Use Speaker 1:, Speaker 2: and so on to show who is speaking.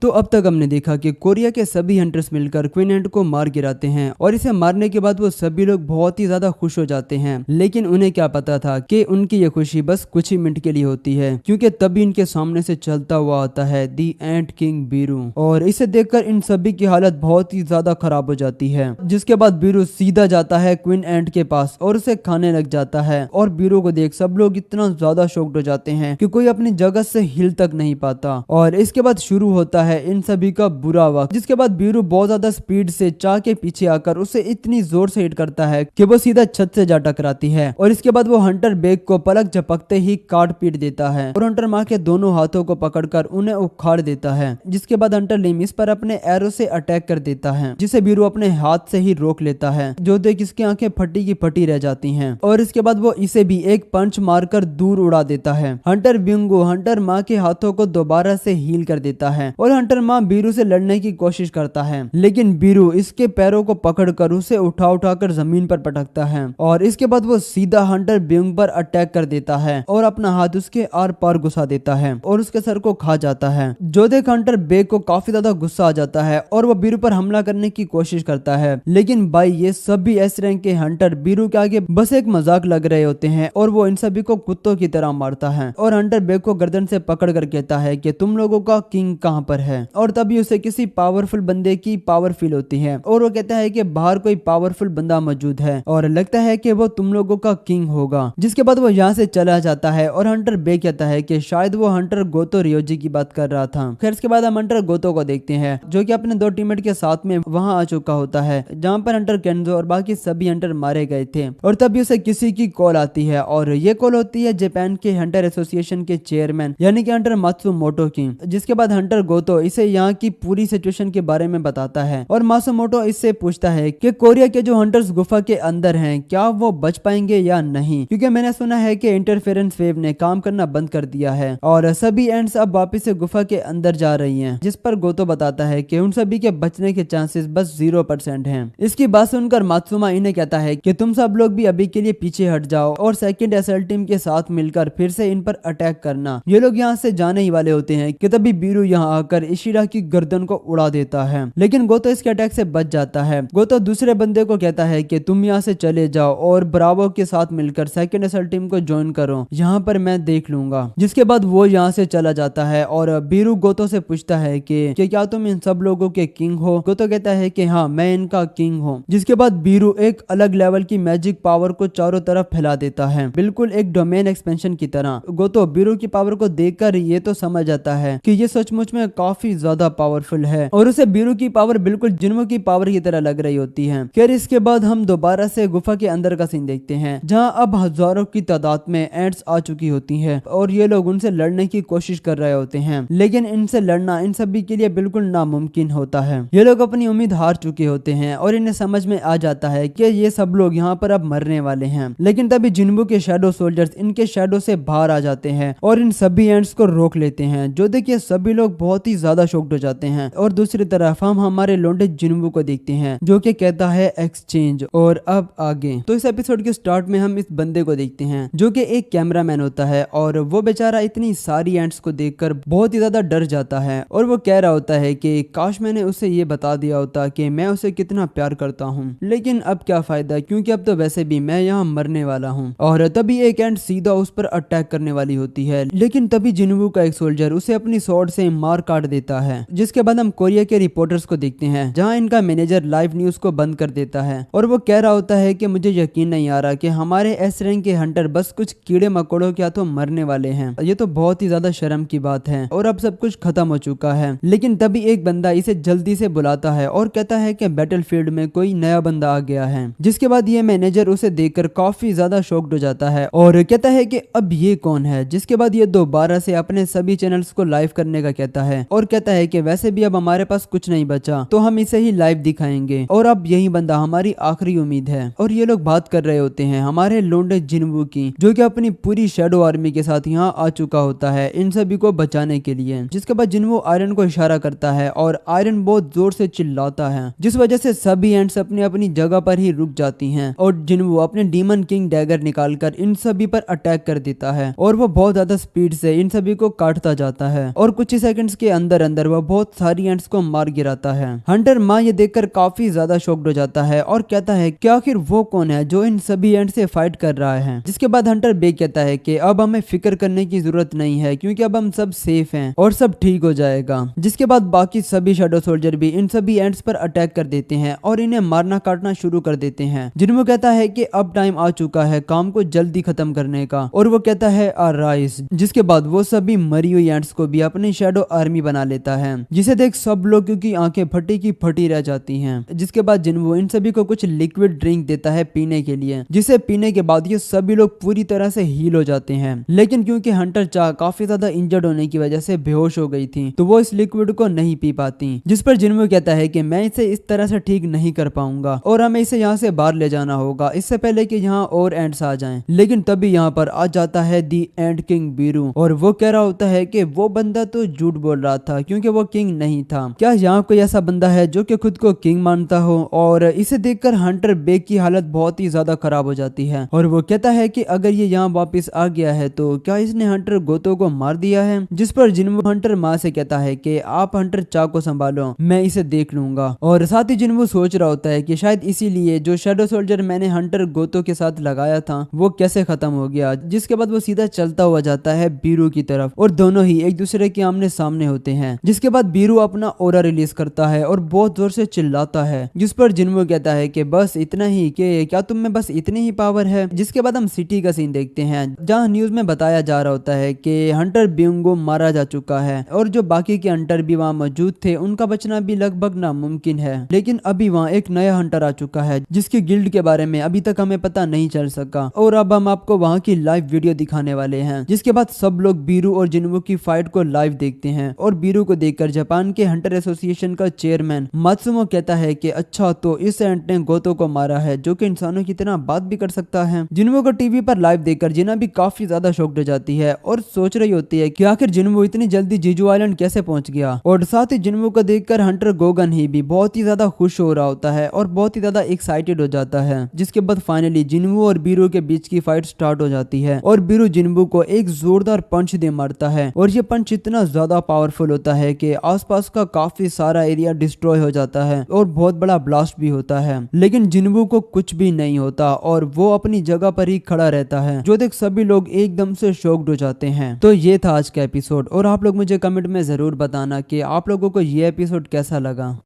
Speaker 1: तो अब तक हमने देखा कि कोरिया के सभी हंटर्स मिलकर क्वीन एंट को मार गिराते हैं और इसे मारने के बाद वो सभी लोग बहुत ही ज्यादा खुश हो जाते हैं। लेकिन उन्हें क्या पता था कि उनकी ये खुशी बस कुछ ही मिनट के लिए होती है, क्योंकि तभी इनके सामने से चलता हुआ आता है दी एंट किंग बीरू और इसे देखकर इन सभी की हालत बहुत ही ज्यादा खराब हो जाती है। जिसके बाद बीरू सीधा जाता है क्वीन एंट के पास और उसे खाने लग जाता है और बीरू को देख सब लोग इतना ज्यादा शॉक्ड हो जाते हैं कि कोई अपनी जगह से हिल तक नहीं पाता। और इसके बाद शुरू होता है इन सभी का बुरा वक्त, जिसके बाद बीरू बहुत ज्यादा स्पीड से चा के पीछे आकर उसे इतनी जोर से हिट करता है कि वो सीधा छत से जा टकराती है और इसके बाद वो हंटर बेग को पलक झपकते ही काट पीट देता है और हंटर माँ के दोनों हाथों को पकड़कर उन्हें उखाड़ देता है। जिसके बाद हंटर लिमिस पर अपने एरो से अटैक कर देता है, जिसे बीरू अपने हाथ से ही रोक लेता है, जो देख इसकी आंखें फटी की फटी रह जाती हैं। और इसके बाद वो इसे भी एक पंच मारकर दूर उड़ा देता है। हंटर बिंगो हंटर माँ के हाथों को दोबारा से हील कर देता है और हंटर माँ बीरू से लड़ने की कोशिश करता है, लेकिन बीरू इसके पैरों को पकड़कर उसे उठा उठाकर जमीन पर पटकता है और इसके बाद वो सीधा हंटर बिंग पर अटैक कर देता है और अपना हाथ उसके आर पार घुसा देता है और उसके सर को खा जाता है, जो देख हंटर बेग को काफी ज्यादा गुस्सा आ जाता है और वो बीरू पर हमला करने की कोशिश करता है। लेकिन भाई ये सभी एस रैंक के हंटर बीरू के आगे बस एक मजाक लग रहे होते हैं और वो इन सभी को कुत्तों की तरह मारता है और हंटर बेग को गर्दन से पकड़ कर कहता है कि तुम लोगों का किंग कहाँ पर है। और तभी उसे किसी पावरफुल बंदे की पावर फील होती है और वो कहता है कि बाहर कोई पावरफुल बंदा मौजूद है और लगता है कि वो तुम लोगों का किंग होगा। जिसके बाद वो यहाँ से चला जाता है और हंटर बेग कहता है कि शायद वो हंटर गोतो रियोजी की बात कर रहा था। खैर इसके बाद हम हंटर गोतो को देखते हैं, जो कि अपने दो टीममेट के साथ में वहां आ चुका होता है, जहाँ पर हंटर केंजो और बाकी सभी हंटर मारे गए थे। और तभी उसे किसी की कॉल आती है और ये कॉल होती है जापान के हंटर एसोसिएशन के चेयरमैन यानी कि हंटर मात्सुमोटो की। जिसके बाद हंटर गोतो इसे यहाँ की पूरी सिचुएशन के बारे में बताता है और मात्सुमोटो इससे पूछता है कि कोरिया के जो हंटर्स गुफा के अंदर हैं क्या वो बच पाएंगे या नहीं, क्योंकि मैंने सुना है कि इंटरफेरेंस वेव ने काम करना बंद कर दिया है और सभी एंड्स अब वापस से गुफा के अंदर जा रही हैं। जिस पर गोतो बताता है कि उन सभी के बचने के चांसेस बस 0% हैं। इसकी बात सुनकर मात्सुमा इन्हें कहता है कि तुम सब लोग भी अभी के लिए पीछे हट जाओ और सेकंड एसएल टीम के साथ मिलकर फिर से इन पर अटैक करना। ये लोग यहाँ से जाने ही वाले होते हैं कि तभी बीरू यहाँ आकर इशिरा की गर्दन को उड़ा देता है, लेकिन गोतो इसके अटैक से बच जाता है। गोतो दूसरे बंदे को कहता है कि तुम यहाँ से चले जाओ और ब्रावो के साथ मिलकर सेकंड एसएल टीम को ज्वाइन करो, यहाँ पर मैं देख लूंगा। जिसके बाद वो यहाँ से चला जाता है और बीरू गोतो से पूछता है कि क्या तुम इन सब लोगों के किंग हो। गोतो कहता है कि हाँ मैं इनका किंग हूँ। जिसके बाद बीरू एक अलग लेवल की मैजिक पावर को चारों तरफ फैला देता है, बिल्कुल एक डोमेन एक्सपेंशन की तरह। गोतो बीरू की पावर को देखकर ये तो समझ आता है कि ये सचमुच में काफी ज्यादा पावरफुल है और उसे बीरू की पावर बिल्कुल जिन्मो की पावर की तरह लग रही होती है। खैर इसके बाद हम दोबारा से गुफा के अंदर का सीन देखते हैं, जहाँ अब हजारों की तादाद में एंट्स आ चुकी होती है और ये लोग उनसे लड़ने की कोशिश कर रहे होते हैं, लेकिन इनसे लड़ना इन सभी के लिए बिल्कुल नामुमकिन होता है। ये लोग अपनी उम्मीद हार चुके होते हैं और इन्हें समझ में आ जाता है कि ये सब लोग यहाँ पर अब मरने वाले हैं। लेकिन तभी जिन्बू के शैडो सोल्जर्स इनके शैडो से बाहर आ जाते हैं और इन सभी एंट्स को रोक लेते हैं, जो देखिए सभी लोग बहुत ही ज्यादा शॉक्ड हो जाते हैं। और दूसरी तरफ हम हमारे लोंडे जिन्बू को देखते हैं, जो कि कहता है एक्सचेंज। और अब आगे तो इस एपिसोड के स्टार्ट में हम इस बंदे को देखते हैं, जो कि एक कैमरामैन होता है और वो बेचारा इतनी सारी एंट्स को देखकर बहुत ही ज्यादा डर जाता है और वो कह रहा होता है कि काश मैंने उसे ये बता दिया होता कि मैं उसे कितना प्यार करता हूँ, लेकिन अब क्या फायदा क्योंकि अब तो वैसे भी मैं यहाँ मरने वाला हूँ। और तभी एक एंट सीधा उस पर अटैक करने वाली होती है, लेकिन तभी जिन्बू का एक सोल्जर उसे अपनी स्वॉर्ड से मार काट देता है। जिसके बाद हम कोरिया के रिपोर्टर्स को देखते हैं, जहाँ इनका मैनेजर लाइव न्यूज को बंद कर देता है और वो कह रहा होता है कि मुझे यकीन नहीं आ रहा कि हमारे एस रैंक के हंटर बस कुछ कीड़े मकोड़ों के हाथों मरने वाले हैं। ये तो बहुत ही ज्यादा शर्म की बात है और अब सब कुछ खत्म हो चुका है। लेकिन तभी एक बंदा इसे जल्दी से बुलाता है और कहता है कि बैटलफील्ड में कोई नया बंदा आ गया है। जिसके बाद ये मैनेजर उसे देखकर काफी ज्यादा शॉक्ड हो जाता है और कहता है कि अब ये कौन है। जिसके बाद ये दोबारा से अपने सभी चैनल्स को लाइव करने का कहता है और कहता है कि वैसे भी अब हमारे पास कुछ नहीं बचा तो हम इसे ही लाइव दिखाएंगे और अब यही बंदा हमारी आखिरी उम्मीद है। और ये लोग बात कर रहे होते हैं हमारे लोंडे जिन्बू की, जो कि अपनी पूरी शैडो आर्मी के साथ यहाँ आ चुका होता है इन सभी को बचाने के लिए। जिसके बाद जिन्बू आयरन को इशारा करता है और आयरन बहुत जोर से चिल्लाता है, जिस वजह से सभी एंट्स अपनी अपनी जगह पर ही रुक जाती हैं और जिन्बू अपने डीमन किंग डैगर निकालकर इन सभी पर अटैक कर देता है और वो बहुत ज्यादा स्पीड से इन सभी को काटता जाता है और कुछ ही सेकंड्स के अंदर अंदर अंदर वह बहुत सारी एंट्स को मार गिराता है। हंटर माँ ये देखकर काफी ज्यादा शॉक्ड हो जाता है और कहता है कि आखिर वो कौन है जो इन सभी एंट से फाइट कर रहा है। जिसके बाद हंटर बे कहता है कि अब हमें फिक्र करने की जरूरत नहीं है क्योंकि अब हम सब सेफ हैं और सब ठीक हो जाएगा। जिसके बाद बाकी सभी शैडो सोल्जर भी इन सभी एंट्स पर अटैक कर देते हैं और इन्हें मारना काटना शुरू कर देते हैं। जिन्हो कहता है कि अब टाइम आ चुका है काम को जल्दी खत्म करने का और वो कहता है अराइज। जिसके बाद वो सभी मरी हुई एंट्स को भी अपनी शैडो आर्मी बना लेता है जिसे देख सब लोग की आंखें फटी की फटी रह जाती हैं। जिसके बाद जिन्हो इन सभी को कुछ लिक्विड ड्रिंक देता है पीने के लिए, जिसे पीने के बाद ये सभी लोग पूरी तरह से हील हो जाते हैं। लेकिन क्योंकि हंटर चाह काफी ज्यादा इंजर्ड होने की वजह से बेहोश हो गई थी तो वो इस लिक्विड को नहीं पी पाती। जिस पर जिन्हो कहता है कि मैं इसे इस तरह से ठीक नहीं कर पाऊंगा और हमें इसे यहाँ से बाहर ले जाना होगा इससे पहले कि यहाँ और एंड्स आ जाएं। लेकिन तभी यहाँ पर आ जाता है दी एंड किंग बीरू और वो कह रहा होता है कि वो बंदा तो झूठ बोल रहा था क्योंकि वो किंग नहीं था। क्या यहाँ कोई ऐसा बंदा है जो कि खुद को किंग मानता हो? और इसे देखकर हंटर बे की हालत बहुत ही ज्यादा खराब हो जाती है और वो कहता है कि अगर ये यहाँ वापस आ गया है तो क्या इसने हंटर गोतो को मार दिया है? जिस पर जिन्हो हंटर माँ से कहता है कि आप हंटर चा को संभालो, मैं इसे देख लूंगा। और साथ ही जिन्हो सोच रहा होता है कि शायद इसीलिए जो शैडो सोल्जर मैंने हंटर गोतो के साथ लगाया था वो कैसे खत्म हो गया। जिसके बाद वो सीधा चलता हुआ जाता है बीरू की तरफ और दोनों ही एक दूसरे के आमने सामने होते हैं। जिसके बाद बीरू अपना ऑरा रिलीज करता है और बहुत जोर से चिल्लाता है। जिस पर जिन्हो कहता है कि बस इतना ही, कि क्या तुम में बस इतनी ही पावर है? जिसके बाद हम सिटी का सीन देखते हैं जहाँ न्यूज में बताया जा रहा होता है कि हंटर बिंगो मारा जा चुका है और जो बाकी के हंटर भी वहाँ मौजूद थे उनका बचना भी लगभग नामुमकिन है। लेकिन अभी वहाँ एक नया हंटर आ चुका है जिसकी गिल्ड के बारे में अभी तक हमें पता नहीं चल सका और अब हम आपको वहाँ की लाइव वीडियो दिखाने वाले हैं। जिसके बाद सब लोग बीरू और जिन्हो की फाइट को लाइव देखते हैं और बीरू को देखकर जापान के हंटर एसोसिएशन का चेयरमैन मात्सुमो कहता है कि अच्छा तो इस एंट ने गोतो को मारा है जो कि इंसानों की तरह बात भी कर सकता है। जिन्हो को टीवी पर लाइव देखकर जिना भी काफी ज्यादा शॉक्ड हो जाती है और सोच रही होती है कि आखिर जिन्हो इतनी जल्दी जीजू आइलैंड कैसे पहुंच गया। और साथ ही जिन्हो को देखकर हंटर गोगन ही भी बहुत ही ज्यादा खुश हो रहा होता है और बहुत ही ज्यादा एक्साइटेड हो जाता है। जिसके बाद फाइनली जिन्हो और बीरू के बीच की फाइट स्टार्ट हो जाती है और बीरू जिन्हो को एक जोरदार पंच दे मारता है और ये पंच इतना ज्यादा पावरफुल होता है कि आसपास का काफी सारा एरिया डिस्ट्रॉय हो जाता है और बहुत बड़ा ब्लास्ट भी होता है। लेकिन जिन्हो को कुछ भी नहीं होता और वो अपनी जगह पर ही खड़ा रहता है जो देख सभी लोग एकदम से शॉक्ड हो जाते हैं। तो ये था आज का एपिसोड और आप लोग मुझे कमेंट में जरूर बताना कि आप लोगों को ये एपिसोड कैसा लगा।